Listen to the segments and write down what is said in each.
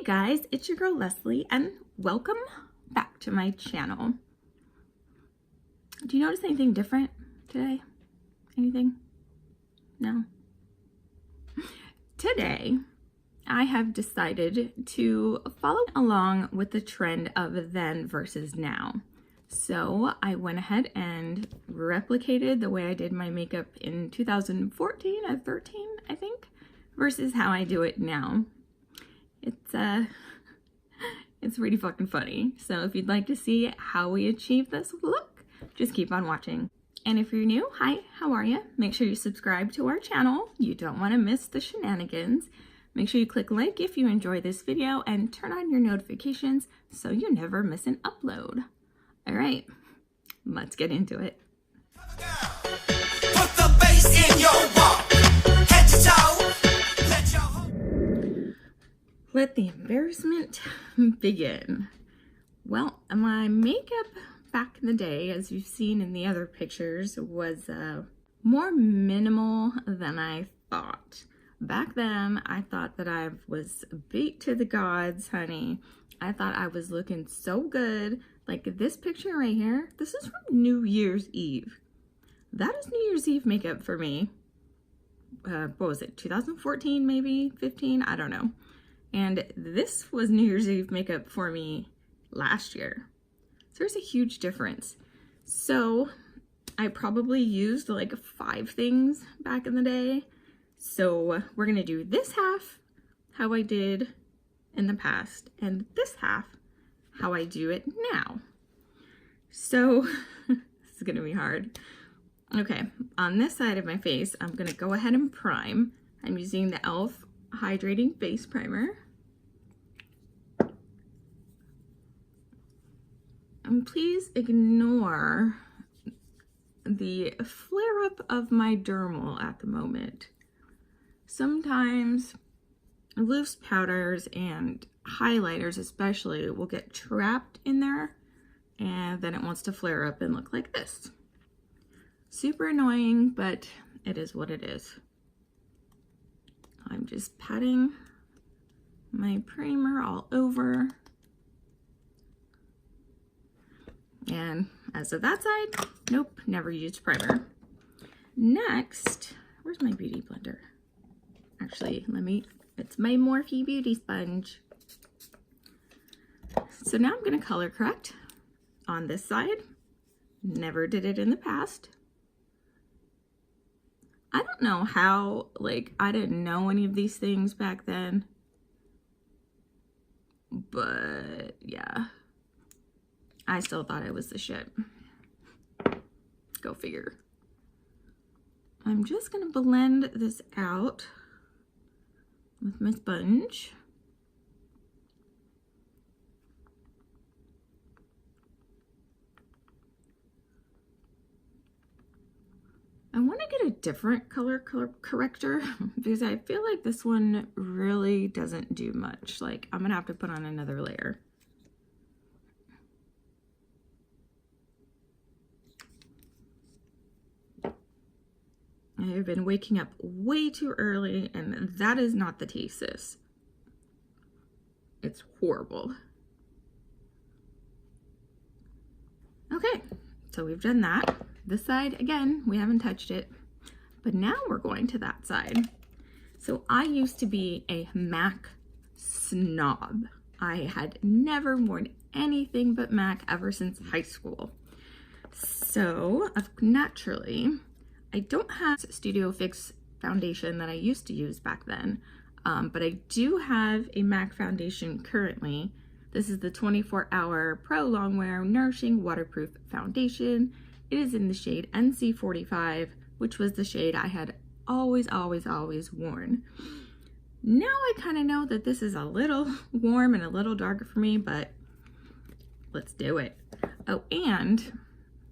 guys, it's your girl Leslie and welcome back to my channel. Do you notice anything different today? Anything? No? Today, I have decided to follow along with the trend of then versus now. So I went ahead and replicated the way I did my makeup in 2014 or 13, I think, versus how I do it now. It's pretty fucking funny. So if you'd like to see how we achieve this look, just keep on watching. And if you're new, hi, how are you? Make sure you subscribe to our channel. You don't want to miss the shenanigans. Make sure you click like if you enjoy this video and turn on your notifications so you never miss an upload. All right, let's get into it. Put the bass in your walk. Head to toe. Let the embarrassment begin. Well, my makeup back in the day, as you've seen in the other pictures, was more minimal than I thought. Back then, I thought that I was beat to the gods, honey. I thought I was looking so good. Like this picture right here, this is from New Year's Eve. That is New Year's Eve makeup for me. What was it, 2014 maybe, 15? I don't know. And this was New Year's Eve makeup for me last year. So there's a huge difference. So I probably used like 5 things back in the day. So we're gonna do this half how I did in the past and this half how I do it now. So this is gonna be hard. Okay, on this side of my face, I'm gonna go ahead and prime. I'm using the e.l.f. Hydrating Base Primer. And please ignore the flare up of my dermal at the moment. Sometimes loose powders and highlighters especially will get trapped in there and then it wants to flare up and look like this. Super annoying, but it is what it is. I'm just patting my primer all over. And as of that side, nope, never used primer. Next, where's my beauty blender? Actually, it's my Morphe Beauty Sponge. So now I'm gonna color correct on this side. Never did it in the past. I don't know how, like, I didn't know any of these things back then. But, yeah. I still thought I was the shit. Go figure. I'm just gonna blend this out with my sponge. I want to get a different color corrector because I feel like this one really doesn't do much. Like, I'm gonna have to put on another layer. I've been waking up way too early and that is not the taste, sis. It's horrible. Okay, so we've done that. This side, again, we haven't touched it, but now we're going to that side. So I used to be a MAC snob. I had never worn anything but MAC ever since high school. So naturally, I don't have Studio Fix foundation that I used to use back then, but I do have a MAC foundation currently. This is the 24-Hour Pro Longwear Nourishing Waterproof Foundation. It is in the shade NC45, which was the shade I had always worn. Now I kind of know that this is a little warm and a little darker for me, but let's do it. Oh, and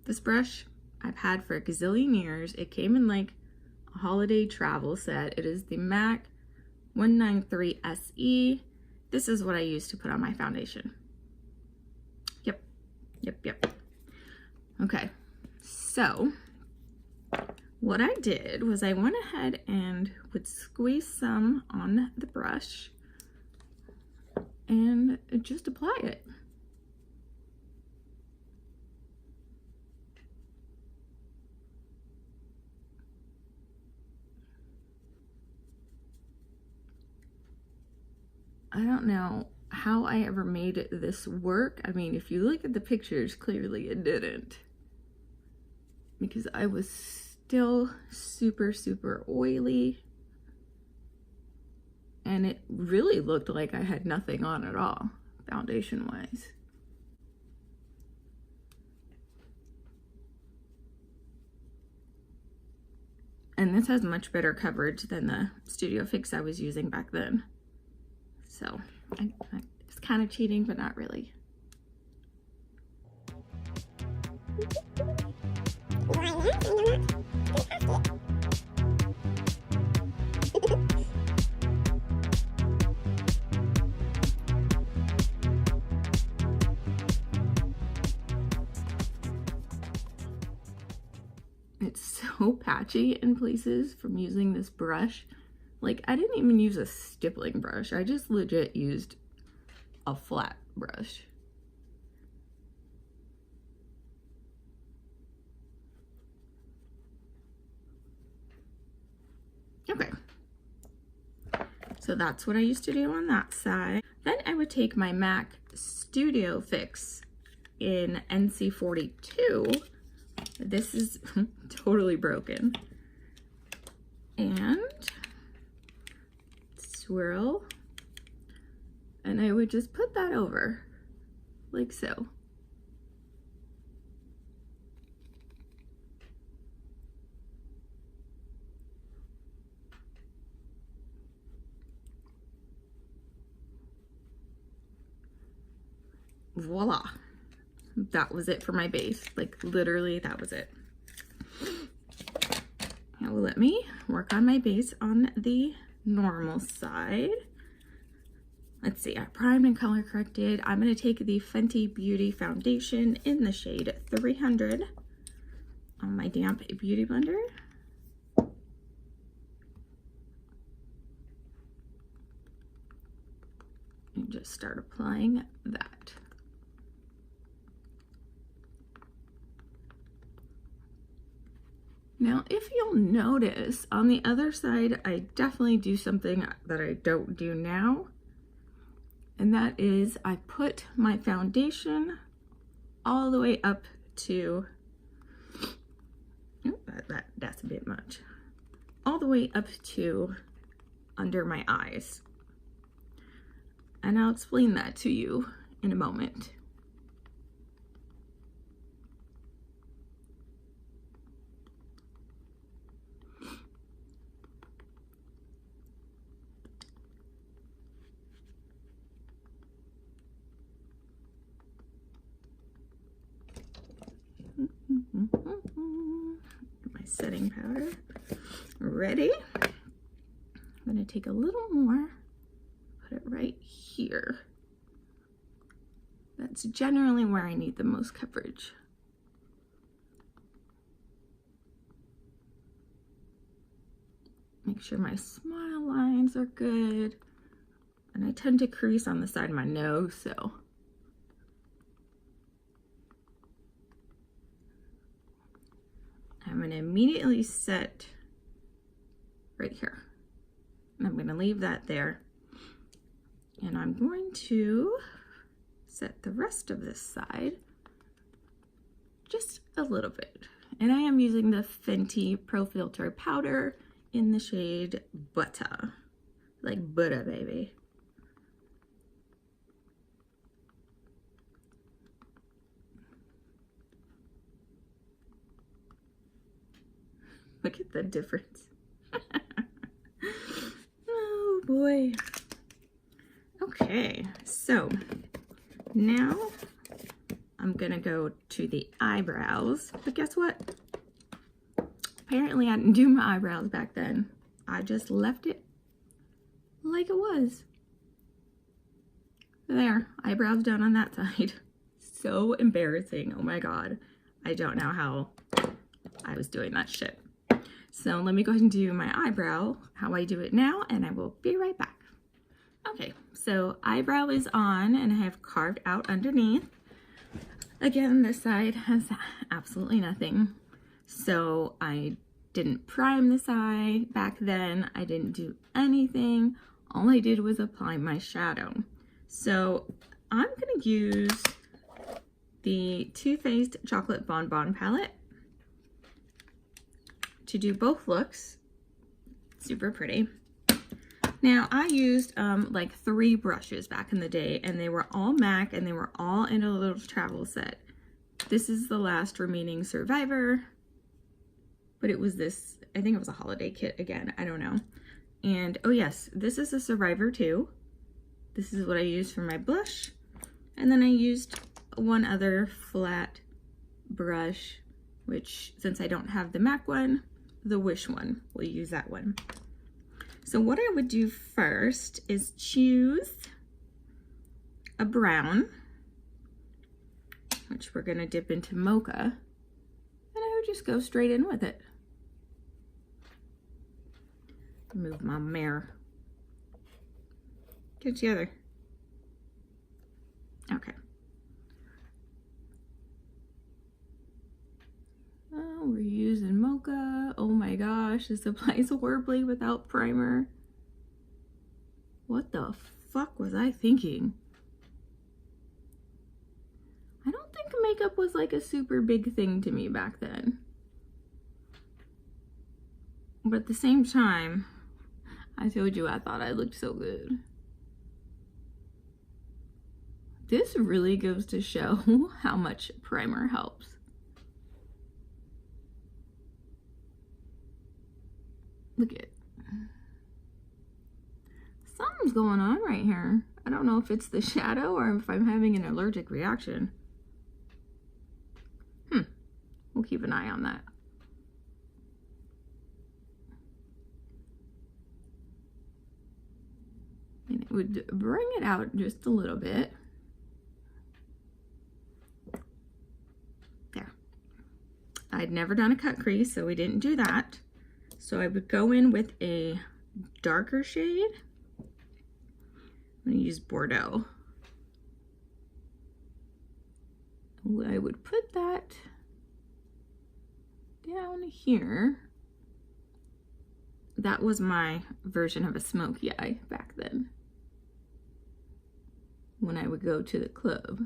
this brush I've had for a gazillion years. It came in like a holiday travel set. It is the MAC 193 SE. This is what I use to put on my foundation. Yep. Okay. So what I did was I went ahead and would squeeze some on the brush and just apply it. I don't know how I ever made this work. I mean, if you look at the pictures, clearly it didn't. Because I was still super, super oily. And it really looked like I had nothing on at all, foundation-wise. And this has much better coverage than the Studio Fix I was using back then. So, it's kind of cheating, but not really. It's so patchy in places from using this brush. Like, I didn't even use a stippling brush. I just legit used a flat brush. Okay. So that's what I used to do on that side. Then I would take my MAC Studio Fix in NC42. This is totally broken. And swirl. And I would just put that over, like so. Voila. That was it for my base. Like, literally, that was it. Now let me work on my base on the normal side. Let's see, I primed and color corrected. I'm going to take the Fenty Beauty foundation in the shade 300 on my damp beauty blender. And just start applying that. Now, if you'll notice, on the other side, I definitely do something that I don't do now. And that is, I put my foundation all the way up to, that's a bit much, all the way up to under my eyes. And I'll explain that to you in a moment. My setting powder ready. I'm going to take a little more, put it right here. That's generally where I need the most coverage. Make sure my smile lines are good. And I tend to crease on the side of my nose, so I'm going to immediately set right here. And I'm going to leave that there. And I'm going to set the rest of this side just a little bit. And I am using the Fenty Pro Filter powder in the shade Butter. Like butter, baby. Look at the difference. Oh boy. Okay, so now I'm gonna go to the eyebrows, but guess what? Apparently I didn't do my eyebrows back then. I just left it like it was. There, eyebrows done on that side. So embarrassing, oh my God. I don't know how I was doing that shit. So let me go ahead and do my eyebrow, how I do it now, and I will be right back. Okay, So eyebrow is on and I have carved out underneath. Again, this side has absolutely nothing. So I didn't prime this eye back then. I didn't do anything. All I did was apply my shadow. So I'm gonna use the Too Faced Chocolate Bonbon palette to do both looks. Super pretty. Now I used like 3 brushes back in the day, and they were all MAC and they were all in a little travel set. This is the last remaining Survivor, but it was this, I think it was a holiday kit again, I don't know. And oh yes, this is a Survivor too. This is what I used for my blush. And then I used one other flat brush, which since I don't have the MAC one, the Wish one, we'll use that one. So what I would do first is choose a brown, which we're gonna dip into mocha, and I would just go straight in with it. Move my mirror. Get together. Okay. Oh, we're using mocha. Oh my gosh, this applies horribly without primer. What the fuck was I thinking? I don't think makeup was like a super big thing to me back then. But at the same time, I told you I thought I looked so good. This really goes to show how much primer helps. Look at it. Something's going on right here. I don't know if it's the shadow or if I'm having an allergic reaction. We'll keep an eye on that. And it would bring it out just a little bit. There. I'd never done a cut crease, so we didn't do that. So I would go in with a darker shade. I'm gonna use Bordeaux. I would put that down here. That was my version of a smoky eye back then, when I would go to the club.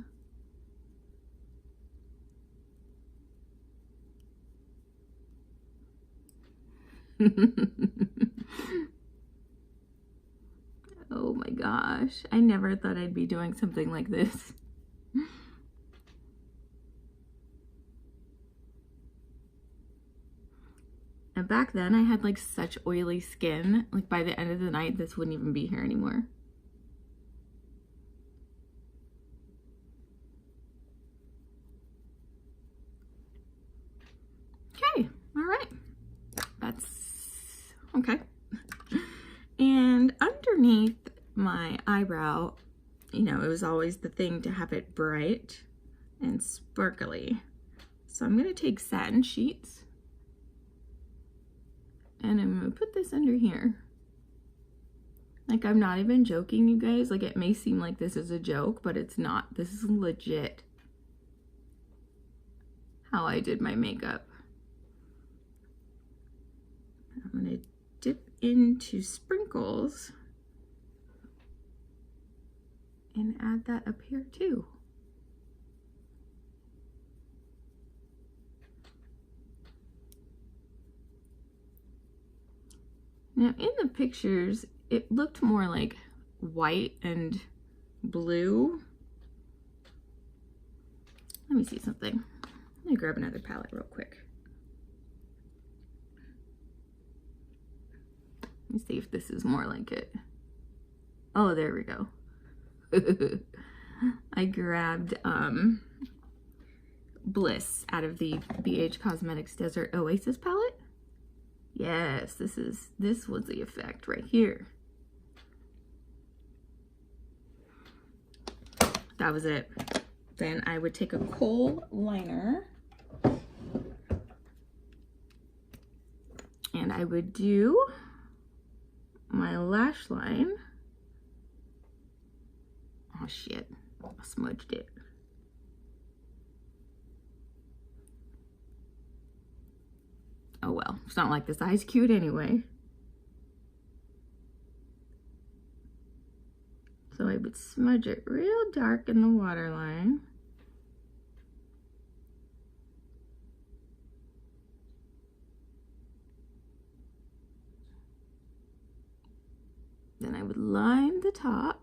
Oh my gosh, I never thought I'd be doing something like this. And back then I had like such oily skin, like by the end of the night this wouldn't even be here anymore. Okay, all right, that's okay. And underneath my eyebrow, you know, it was always the thing to have it bright and sparkly. So I'm gonna take satin sheets and I'm gonna put this under here. Like, I'm not even joking, you guys. Like, it may seem like this is a joke, but it's not. This is legit how I did my makeup. I'm gonna dip into sprinkles and add that up here too. Now in the pictures, it looked more like white and blue. Let me see something. Let me grab another palette real quick. Let me see if this is more like it. Oh, there we go. I grabbed Bliss out of the BH Cosmetics Desert Oasis palette. Yes, this was the effect right here. That was it. Then I would take a kohl liner and I would do my lash line Oh shit, I smudged it. Oh well, it's not like this eye's cute anyway. So I would smudge it real dark in the waterline. Then I would line the top.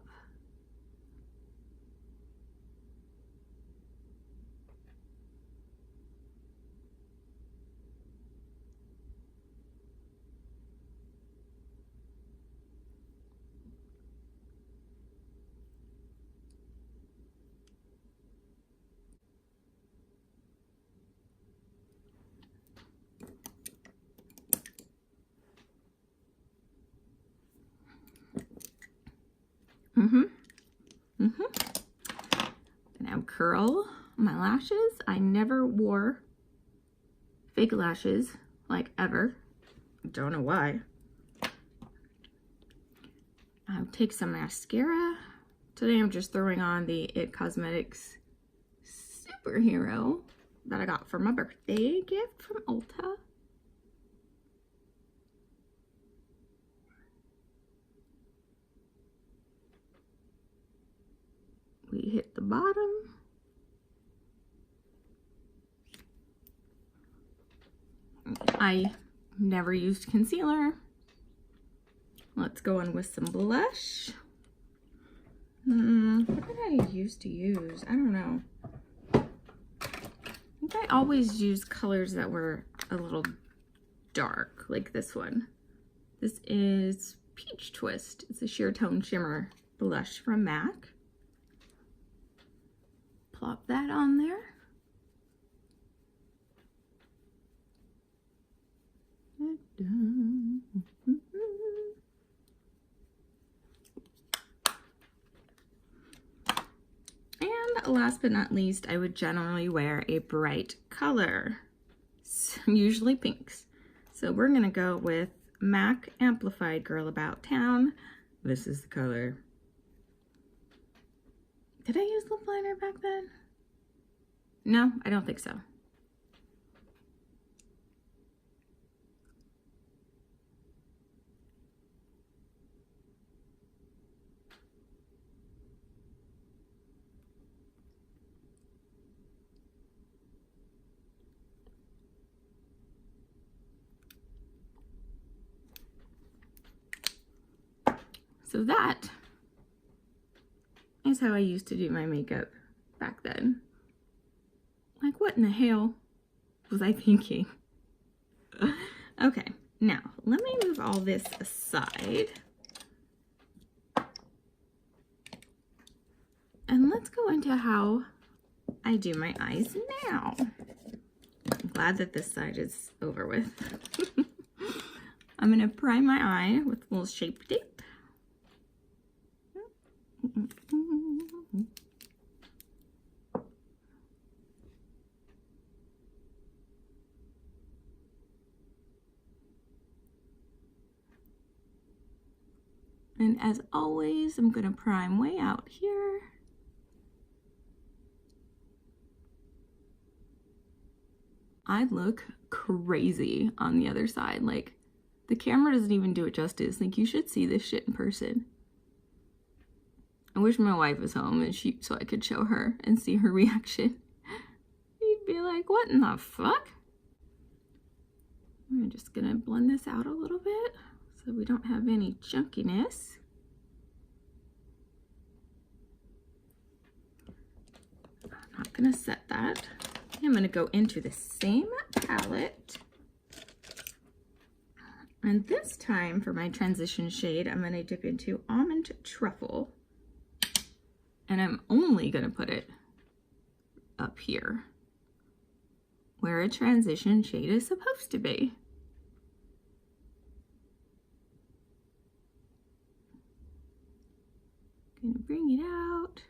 Now curl my lashes. I never wore fake lashes, like ever. Don't know why. I'll take some mascara. Today I'm just throwing on the It Cosmetics Superhero that I got for my birthday gift from Ulta. We hit the bottom. I never used concealer. Let's go in with some blush. What did I used to use? I don't know. I think I always used colors that were a little dark, like this one. This is Peach Twist. It's a sheer tone shimmer blush from MAC. Plop that on there. And last but not least, I would generally wear a bright color, usually pinks. So we're gonna go with MAC Amplified Girl About Town. This is the color. Did I use lip liner back then? No, I don't think so. So that is how I used to do my makeup back then. Like, what in the hell was I thinking? Okay, now let me move all this aside. And let's go into how I do my eyes now. I'm glad that this side is over with. I'm gonna prime my eye with a little Shape Tape. And as always, I'm gonna prime way out here. I look crazy on the other side. Like, the camera doesn't even do it justice. Like, you should see this shit in person. I wish my wife was home and so I could show her and see her reaction. You'd be like, what in the fuck? I'm just gonna blend this out a little bit so we don't have any junkiness. I'm not gonna set that. I'm gonna go into the same palette. And this time for my transition shade, I'm gonna dip into Almond Truffle. And I'm only gonna put it up here, where a transition shade is supposed to be. Gonna bring it out.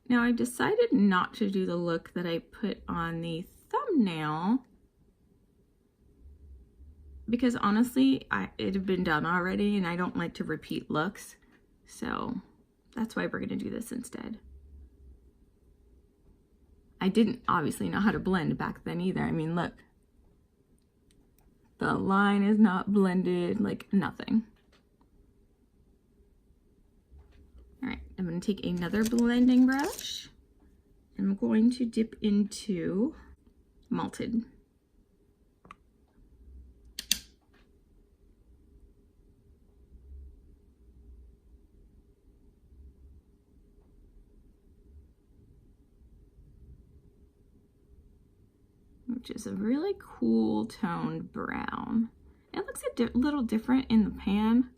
Now I decided not to do the look that I put on the thumbnail because honestly, it had been done already and I don't like to repeat looks. So That's why we're gonna do this instead. I didn't obviously know how to blend back then either. I mean, look. The line is not blended, like nothing. All right, I'm gonna take another blending brush. I'm going to dip into malted. Which is a really cool toned brown. It looks a little different in the pan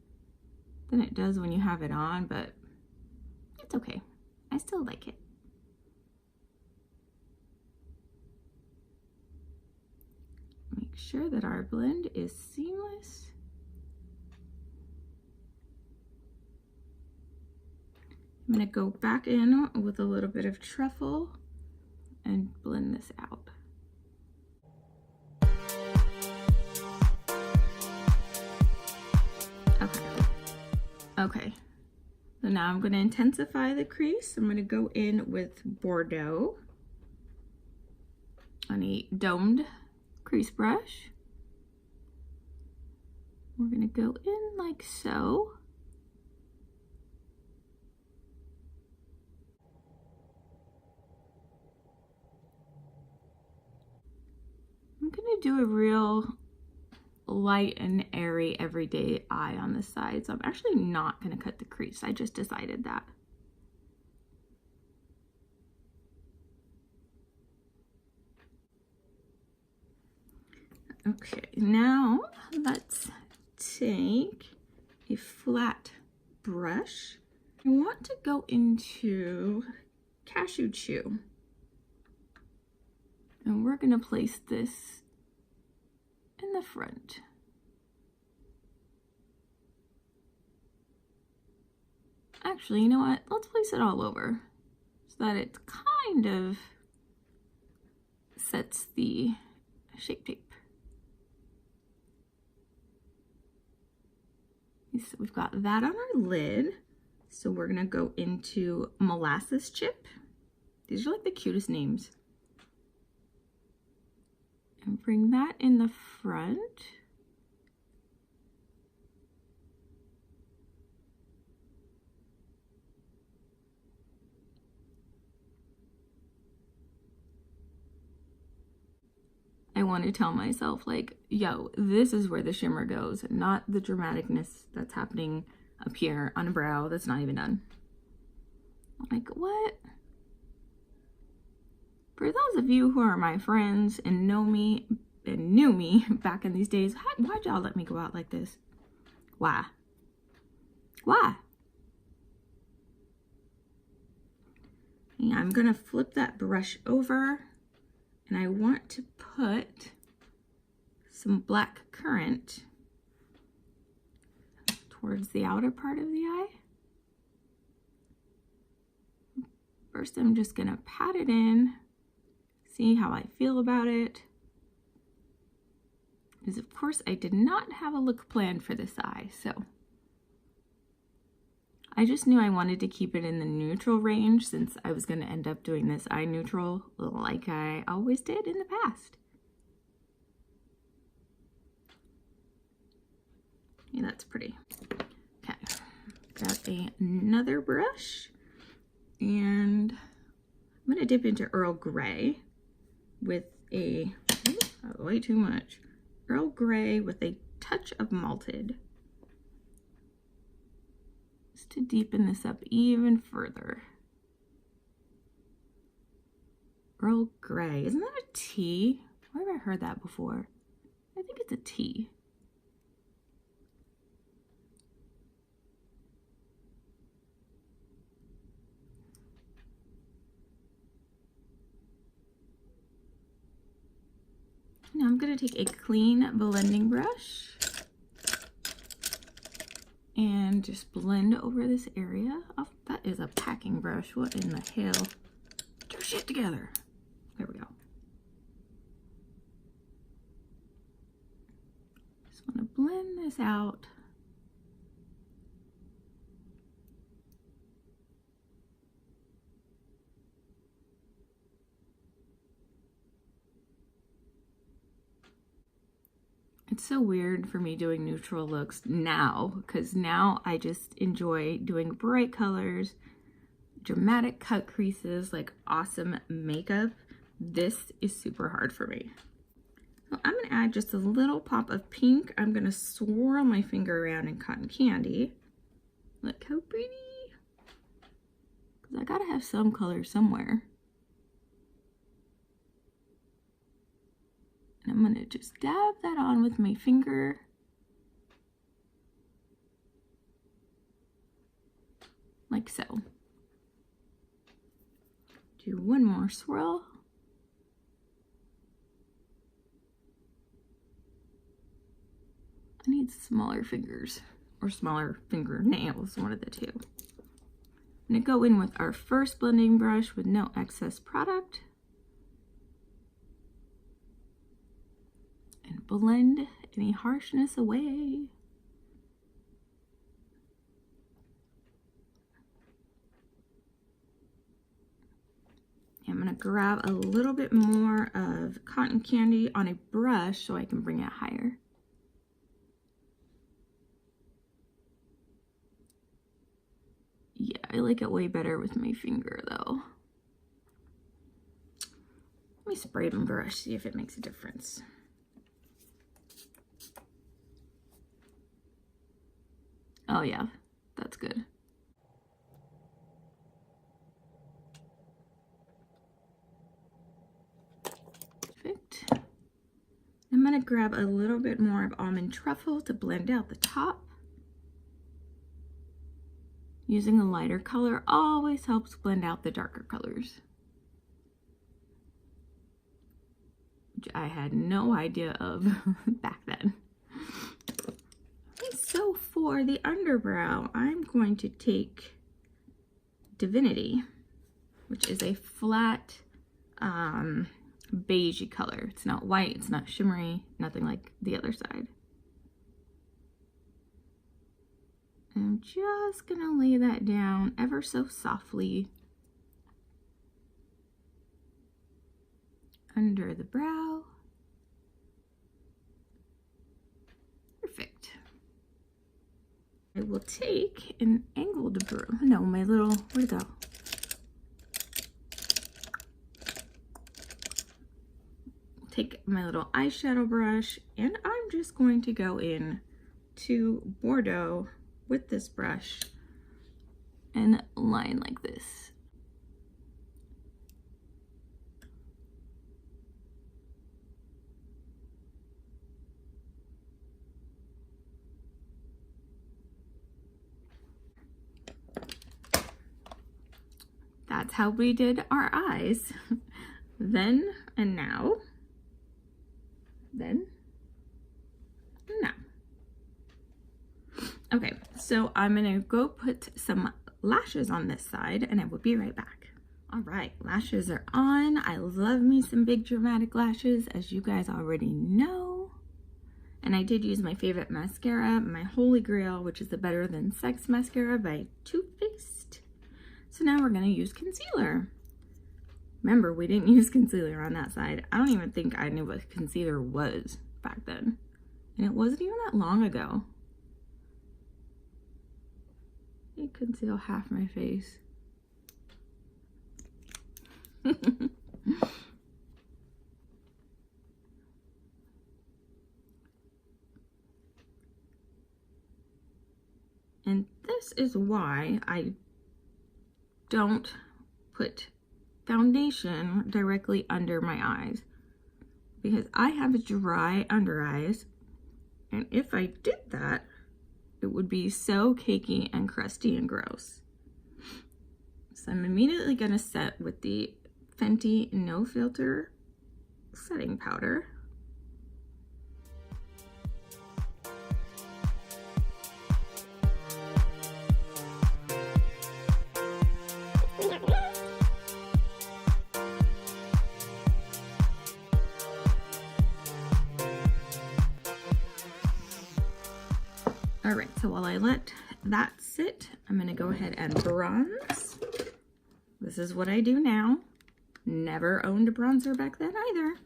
than it does when you have it on, but it's okay. I still like it. Make sure that our blend is seamless. I'm gonna go back in with a little bit of truffle and blend this out. Okay, so now I'm going to intensify the crease. I'm going to go in with Bordeaux on a domed crease brush. We're going to go in like so. I'm going to do a real light and airy everyday eye on the side, so I'm actually not going to cut the crease. I just decided that. Okay, now let's take a flat brush. I want to go into cashew chew, and we're going to place this in the front. Actually, you know what? Let's place it all over so that it kind of sets the shape tape. So we've got that on our lid. So we're gonna go into molasses chip. These are like the cutest names. And bring that in the front. I want to tell myself, like, yo, this is where the shimmer goes, not the dramaticness that's happening up here on a brow that's not even done. Like, what? For those of you who are my friends and know me and knew me back in these days, why'd y'all let me go out like this? Why? Why? Yeah, I'm gonna flip that brush over, and I want to put some black currant towards the outer part of the eye. First, I'm just gonna pat it in, see how I feel about it. Because of course I did not have a look planned for this eye, so I just knew I wanted to keep it in the neutral range since I was going to end up doing this eye neutral like I always did in the past. Yeah, that's pretty. Okay, got another brush, and I'm going to dip into Earl Grey with way too much. Earl Grey with a touch of malted. Just to deepen this up even further. Earl Grey, isn't that a tea? Where have I heard that before? I think it's a tea. Now I'm going to take a clean blending brush and just blend over this area. Oh, that is a packing brush. What in the hell? Get your shit together. There we go. Just want to blend this out. It's so weird for me doing neutral looks now, because now I just enjoy doing bright colors, dramatic cut creases, like awesome makeup. This is super hard for me. So I'm gonna add just a little pop of pink. I'm gonna swirl my finger around in cotton candy. Look how pretty. Because I gotta have some color somewhere. And I'm gonna just dab that on with my finger. Like so. Do one more swirl. I need smaller fingers, or smaller fingernails, one of the two. I'm gonna go in with our first blending brush with no excess product. And blend any harshness away. I'm gonna grab a little bit more of cotton candy on a brush so I can bring it higher. Yeah, I like it way better with my finger though. Let me spray my brush, see if it makes a difference. Oh yeah, that's good. Perfect. I'm gonna grab a little bit more of almond truffle to blend out the top. Using a lighter color always helps blend out the darker colors, which I had no idea of back then. So for the underbrow, I'm going to take Divinity, which is a flat beigey color. It's not white, it's not shimmery, nothing like the other side. I'm just gonna lay that down ever so softly under the brow. Perfect. I will take an angled brow. No, my little, where'd it go? Take my little eyeshadow brush and I'm just going to go in to Bordeaux with this brush and line like this. That's how we did our eyes. Then and now. Then and now. Okay, so I'm gonna go put some lashes on this side and I will be right back. All right, lashes are on. I love me some big dramatic lashes, as you guys already know. And I did use my favorite mascara, my holy grail, which is the Better Than Sex mascara by Too Faced. So now we're gonna use concealer. Remember, we didn't use concealer on that side. I don't even think I knew what concealer was back then. And it wasn't even that long ago. I conceal half my face. And this is why I don't put foundation directly under my eyes, because I have dry under eyes, and if I did that, it would be so cakey and crusty and gross. So I'm immediately gonna set with the Fenty No Filter setting powder. All right, so while I let that sit, I'm gonna go ahead and bronze. This is what I do now. Never owned a bronzer back then either.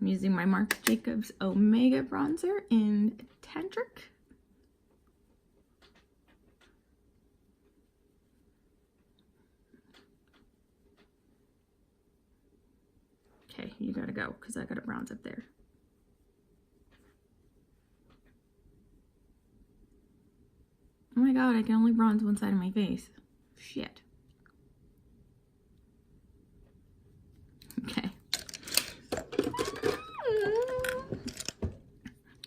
I'm using my Marc Jacobs Omega bronzer in Tantric. Okay, you gotta go because I got a bronze up there. Oh my god, I can only bronze one side of my face. Shit. Okay.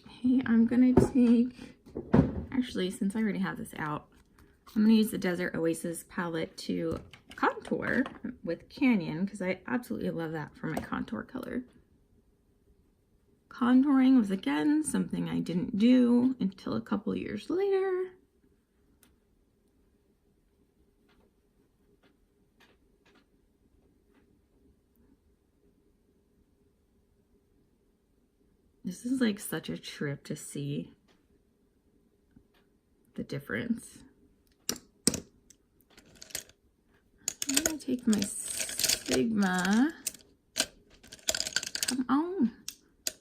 Okay, I'm gonna take, actually, since I already have this out, I'm gonna use the Desert Oasis palette to contour with Canyon because I absolutely love that for my contour color. Contouring was again something I didn't do until a couple years later. This is like such a trip to see the difference. I'm gonna take my Sigma, come on,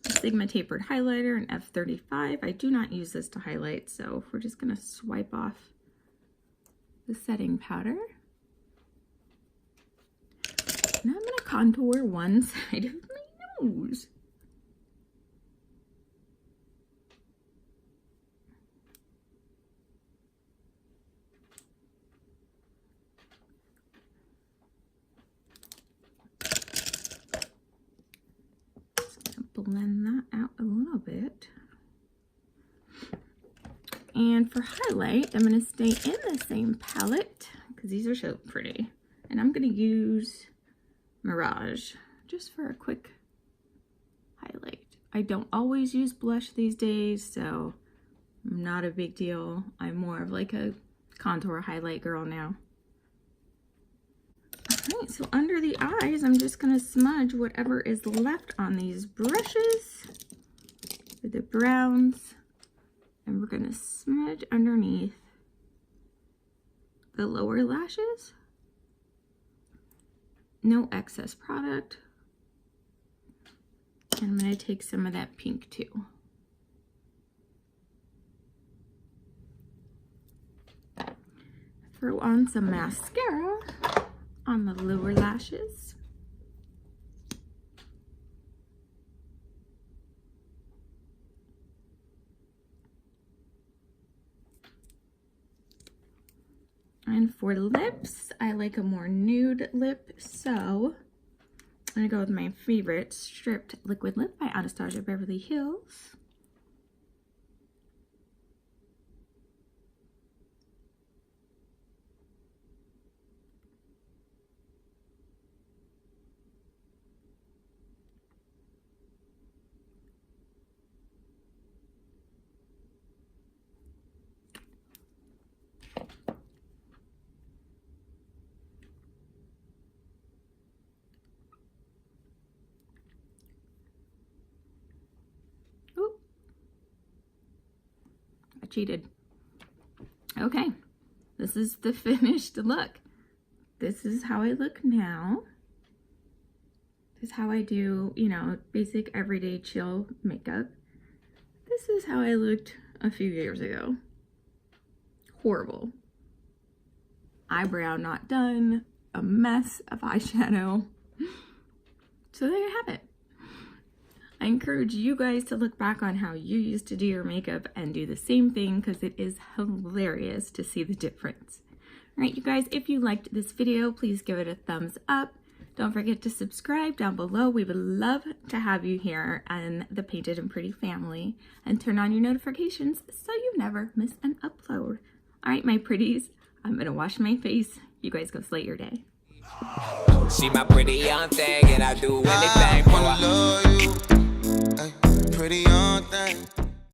Sigma tapered highlighter in F35. I do not use this to highlight, so we're just gonna swipe off the setting powder. Now I'm gonna contour one side of my nose. Blend that out a little bit. And for highlight, I'm going to stay in the same palette because these are so pretty. And I'm going to use Mirage just for a quick highlight. I don't always use blush these days, so not a big deal. I'm more of like a contour highlight girl now. Alright, so under the eyes, I'm just going to smudge whatever is left on these brushes with the browns. And we're going to smudge underneath the lower lashes. No excess product. And I'm going to take some of that pink too. Throw on some mascara on the lower lashes. And for lips, I like a more nude lip, so I'm gonna go with my favorite Stripped Liquid Lip by Anastasia Beverly Hills. I cheated. Okay, this is the finished look. This is how I look now. This is how I do, you know, basic everyday chill makeup. This is how I looked a few years ago. Horrible. Eyebrow not done, a mess of eyeshadow. So there you have it. I encourage you guys to look back on how you used to do your makeup and do the same thing because it is hilarious to see the difference. All right, you guys, if you liked this video, please give it a thumbs up. Don't forget to subscribe down below. We would love to have you here and the Painted and Pretty family, and turn on your notifications so you never miss an upload. All right, my pretties, I'm gonna wash my face. You guys go slay your day. She my pretty young thing, and I do anything for her. Pretty young thing.